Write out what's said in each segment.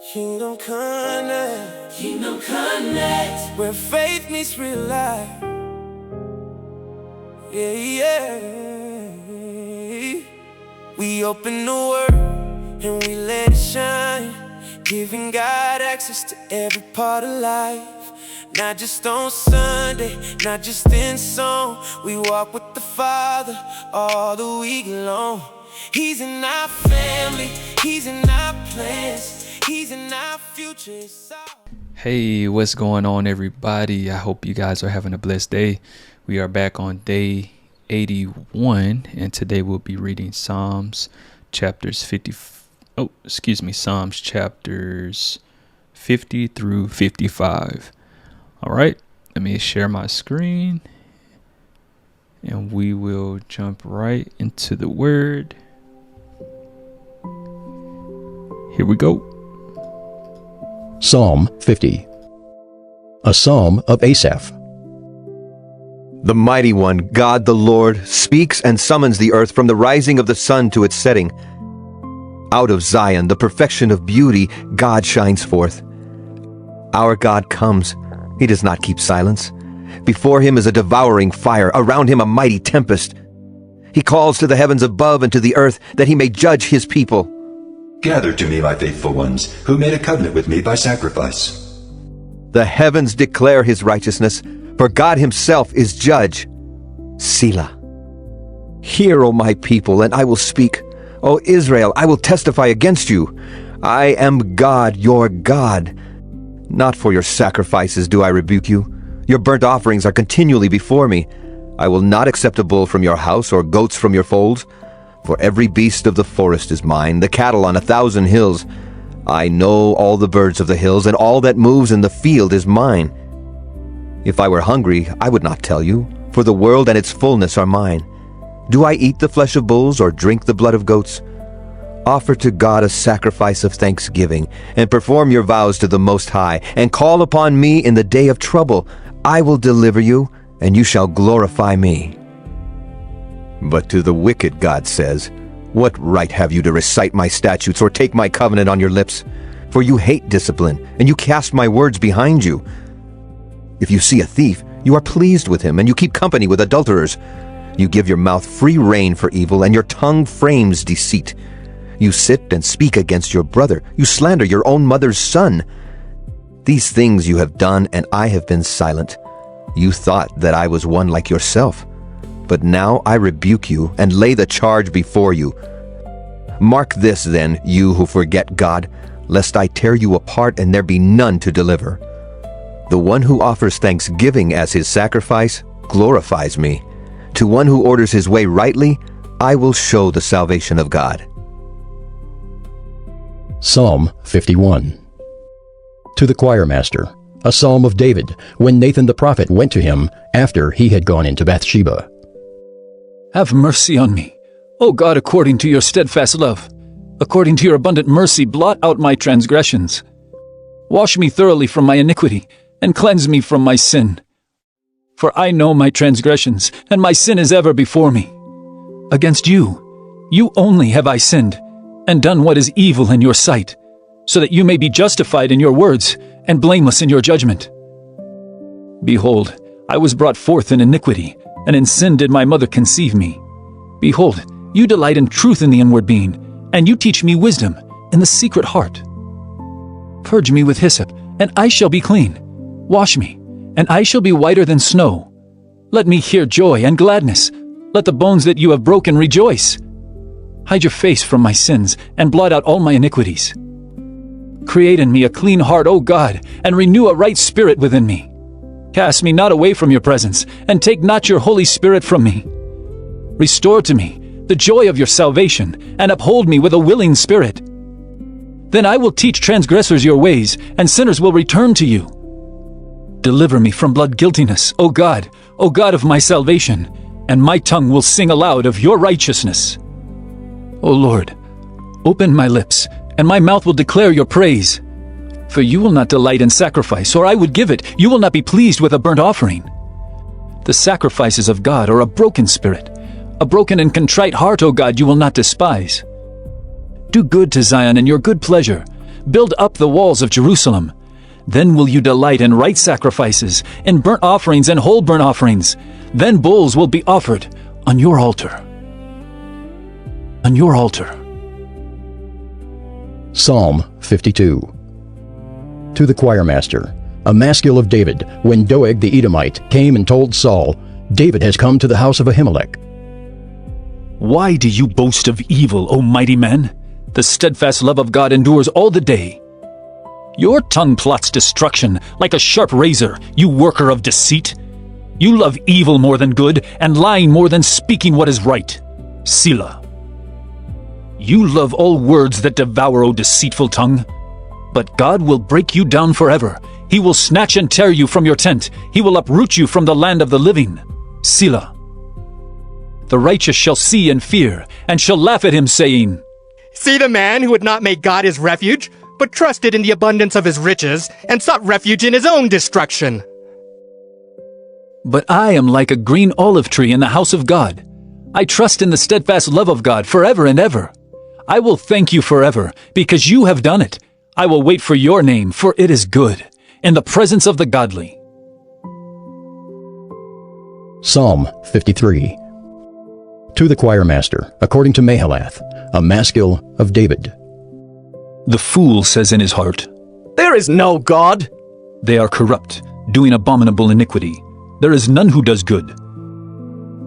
Kingdom Connect. Kingdom Connect. Where faith meets real life. Yeah, yeah. We open the Word and we let it shine, giving God access to every part of life. Not just on Sunday, not just in song. We walk with the Father all the week long. He's in our family, He's in our plans, He's in our future. Hey, what's going on, everybody? I hope you guys are having a blessed day. We are back on day 81, and today we'll be reading Psalms chapters 50 through 55. All right, let me share my screen, and we will jump right into the word. Here we go. Psalm 50. A psalm of Asaph. The Mighty One, God the Lord, speaks and summons the earth from the rising of the sun to its setting. Out of Zion, the perfection of beauty, God shines forth. Our God comes. He does not keep silence. Before him is a devouring fire, around him a mighty tempest. He calls to the heavens above and to the earth, that he may judge his people. Gather to me, my faithful ones, who made a covenant with me by sacrifice. The heavens declare his righteousness, for God himself is judge. Selah. Hear, O my people, and I will speak. O Israel, I will testify against you. I am God, your God. Not for your sacrifices do I rebuke you. Your burnt offerings are continually before me. I will not accept a bull from your house or goats from your folds. For every beast of the forest is mine, the cattle on 1,000 hills. I know all the birds of the hills, and all that moves in the field is mine. If I were hungry, I would not tell you, for the world and its fullness are mine. Do I eat the flesh of bulls or drink the blood of goats? Offer to God a sacrifice of thanksgiving, and perform your vows to the Most High, and call upon me in the day of trouble. I will deliver you, and you shall glorify me. But to the wicked God says, what right have you to recite my statutes or take my covenant on your lips? For you hate discipline, and you cast my words behind you. If you see a thief, you are pleased with him, and you keep company with adulterers. You give your mouth free rein for evil, and your tongue frames deceit. You sit and speak against your brother. You slander your own mother's son. These things you have done, and I have been silent. You thought that I was one like yourself. But now I rebuke you and lay the charge before you. Mark this then, you who forget God, lest I tear you apart and there be none to deliver. The one who offers thanksgiving as his sacrifice glorifies me. To one who orders his way rightly, I will show the salvation of God. Psalm 51. To the choirmaster, a psalm of David, when Nathan the prophet went to him after he had gone into Bathsheba. Have mercy on me, O God, according to your steadfast love. According to your abundant mercy, blot out my transgressions. Wash me thoroughly from my iniquity, and cleanse me from my sin. For I know my transgressions, and my sin is ever before me. Against you only have I sinned, and done what is evil in your sight, so that you may be justified in your words, and blameless in your judgment. Behold, I was brought forth in iniquity, and in sin did my mother conceive me. Behold, you delight in truth in the inward being, and you teach me wisdom in the secret heart. Purge me with hyssop, and I shall be clean. Wash me, and I shall be whiter than snow. Let me hear joy and gladness. Let the bones that you have broken rejoice. Hide your face from my sins, and blot out all my iniquities. Create in me a clean heart, O God, and renew a right spirit within me. Cast me not away from your presence, and take not your Holy Spirit from me. Restore to me the joy of your salvation, and uphold me with a willing spirit. Then I will teach transgressors your ways, and sinners will return to you. Deliver me from blood guiltiness, O God of my salvation, and my tongue will sing aloud of your righteousness. O Lord, open my lips, and my mouth will declare your praise. For you will not delight in sacrifice, or I would give it. You will not be pleased with a burnt offering. The sacrifices of God are a broken spirit. A broken and contrite heart, O God, you will not despise. Do good to Zion in your good pleasure. build up the walls of Jerusalem. Then will you delight in right sacrifices, in burnt offerings and whole burnt offerings. Then bulls will be offered on your altar. On your altar. Psalm 52. To the choirmaster, a maskil of David, when Doeg the Edomite came and told Saul, David has come to the house of Ahimelech. Why do you boast of evil, O mighty man? The steadfast love of God endures all the day. Your tongue plots destruction like a sharp razor, you worker of deceit. You love evil more than good, and lying more than speaking what is right. Selah. You love all words that devour, O deceitful tongue. But God will break you down forever. He will snatch and tear you from your tent. He will uproot you from the land of the living. Selah. The righteous shall see and fear, and shall laugh at him, saying, See the man who would not make God his refuge, but trusted in the abundance of his riches, and sought refuge in his own destruction. But I am like a green olive tree in the house of God. I trust in the steadfast love of God forever and ever. I will thank you forever, because you have done it. I will wait for your name, for it is good, in the presence of the godly. Psalm 53. To the choirmaster, according to Mahalath, a maskil of David. The fool says in his heart, There is no God. They are corrupt, doing abominable iniquity. There is none who does good.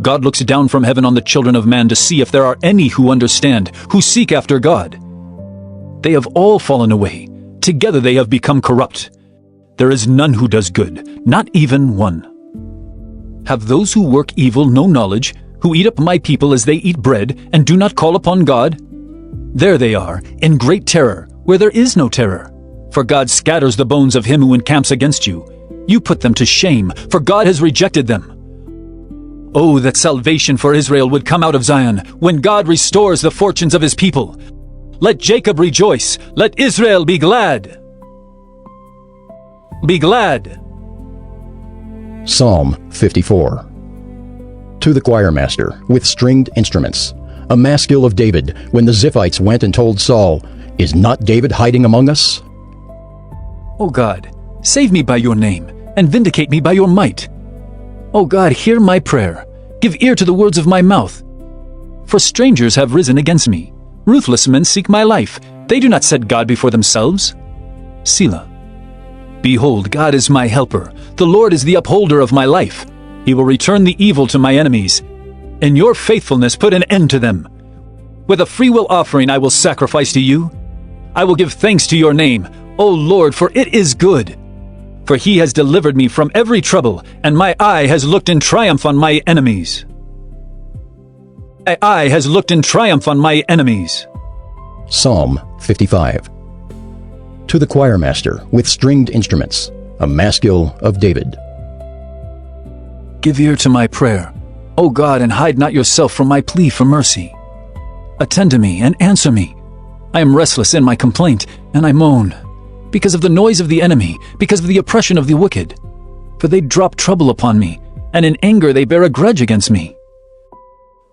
God looks down from heaven on the children of man to see if there are any who understand, who seek after God. They have all fallen away. Together they have become corrupt. There is none who does good, not even one. Have those who work evil no knowledge, who eat up my people as they eat bread, and do not call upon God? There they are, in great terror, where there is no terror. For God scatters the bones of him who encamps against you. You put them to shame, for God has rejected them. Oh, that salvation for Israel would come out of Zion, when God restores the fortunes of his people. Let Jacob rejoice, let Israel be glad. Be glad. Psalm 54. To the choirmaster, with stringed instruments, a maskil of David, when the Ziphites went and told Saul, Is not David hiding among us? O God, save me by your name, and vindicate me by your might. O God, hear my prayer. Give ear to the words of my mouth. For strangers have risen against me. Ruthless men seek my life. They do not set God before themselves. Selah. Behold, God is my helper. The Lord is the upholder of my life. He will return the evil to my enemies. In your faithfulness put an end to them. With a freewill offering I will sacrifice to you. I will give thanks to your name, O Lord, for it is good. For he has delivered me from every trouble, and my eye has looked in triumph on my enemies. My eye has looked in triumph on my enemies. Psalm 55. To the choirmaster, with stringed instruments, a maskil of David. Give ear to my prayer, O God, and hide not yourself from my plea for mercy. Attend to me and answer me. I am restless in my complaint, and I moan, because of the noise of the enemy, because of the oppression of the wicked. For they drop trouble upon me, and in anger they bear a grudge against me.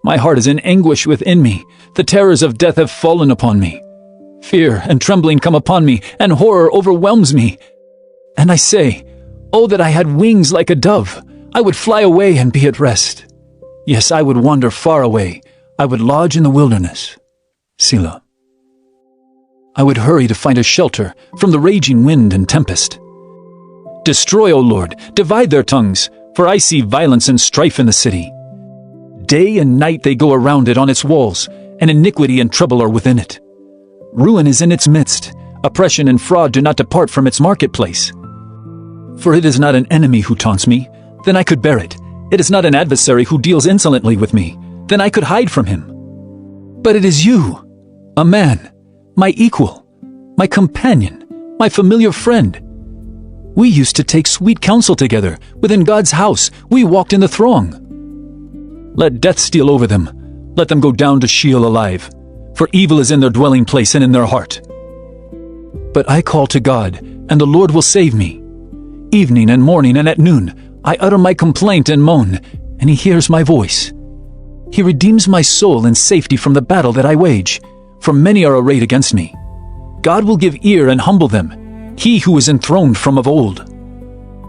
My heart is in anguish within me. The terrors of death have fallen upon me. Fear and trembling come upon me, and horror overwhelms me. And I say, Oh, that I had wings like a dove! I would fly away and be at rest. Yes, I would wander far away. I would lodge in the wilderness. Selah. I would hurry to find a shelter from the raging wind and tempest. Destroy, O Lord, divide their tongues, for I see violence and strife in the city. Day and night they go around it on its walls, and iniquity and trouble are within it. Ruin is in its midst. Oppression and fraud do not depart from its marketplace. For it is not an enemy who taunts me, then I could bear it. It is not an adversary who deals insolently with me, then I could hide from him. But it is you, a man, my equal, my companion, my familiar friend. We used to take sweet counsel together. Within God's house, we walked in the throng. Let death steal over them. Let them go down to Sheol alive. For evil is in their dwelling place and in their heart. But I call to God, and the Lord will save me. Evening and morning and at noon, I utter my complaint and moan, and he hears my voice. He redeems my soul in safety from the battle that I wage, for many are arrayed against me. God will give ear and humble them, he who is enthroned from of old.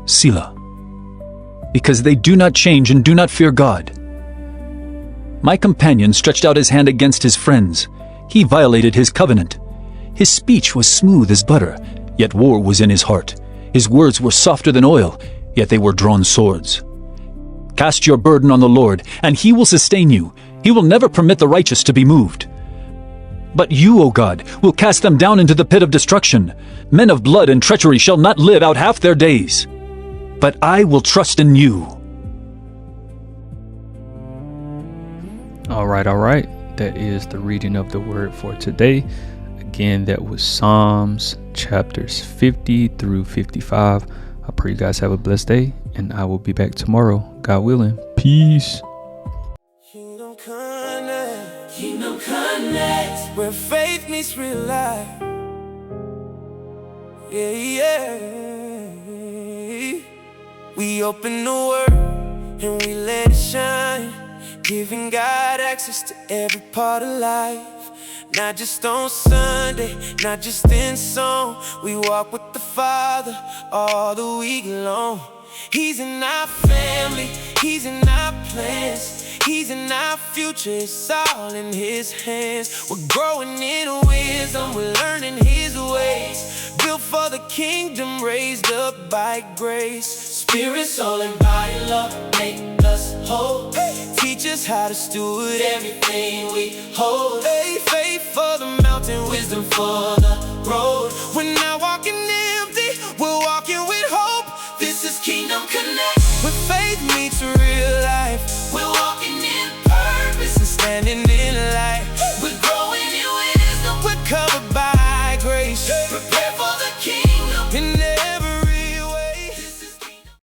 Selah. Because they do not change and do not fear God. My companion stretched out his hand against his friends. He violated his covenant. His speech was smooth as butter, yet war was in his heart. His words were softer than oil, yet they were drawn swords. Cast your burden on the Lord, and he will sustain you. He will never permit the righteous to be moved. But you, O God, will cast them down into the pit of destruction. Men of blood and treachery shall not live out half their days. But I will trust in you. All right. That is the reading of the word for today. Again, that was Psalms chapters 50 through 55. I pray you guys have a blessed day, and I will be back tomorrow, God willing. Peace. Kingdom Connect, where faith meets real life. Yeah. We open the word and we let it shine, giving God access to every part of life. Not just on Sunday, not just in song. We walk with the Father all the week long. He's in our family, he's in our plans, he's in our future, it's all in his hands. We're growing in wisdom, we're learning his ways. Built for the kingdom, raised up by grace. Spirit, soul, and body, love, make us whole. Teach us how to steward everything we hold. Faith for the mountain, wisdom for the road. When I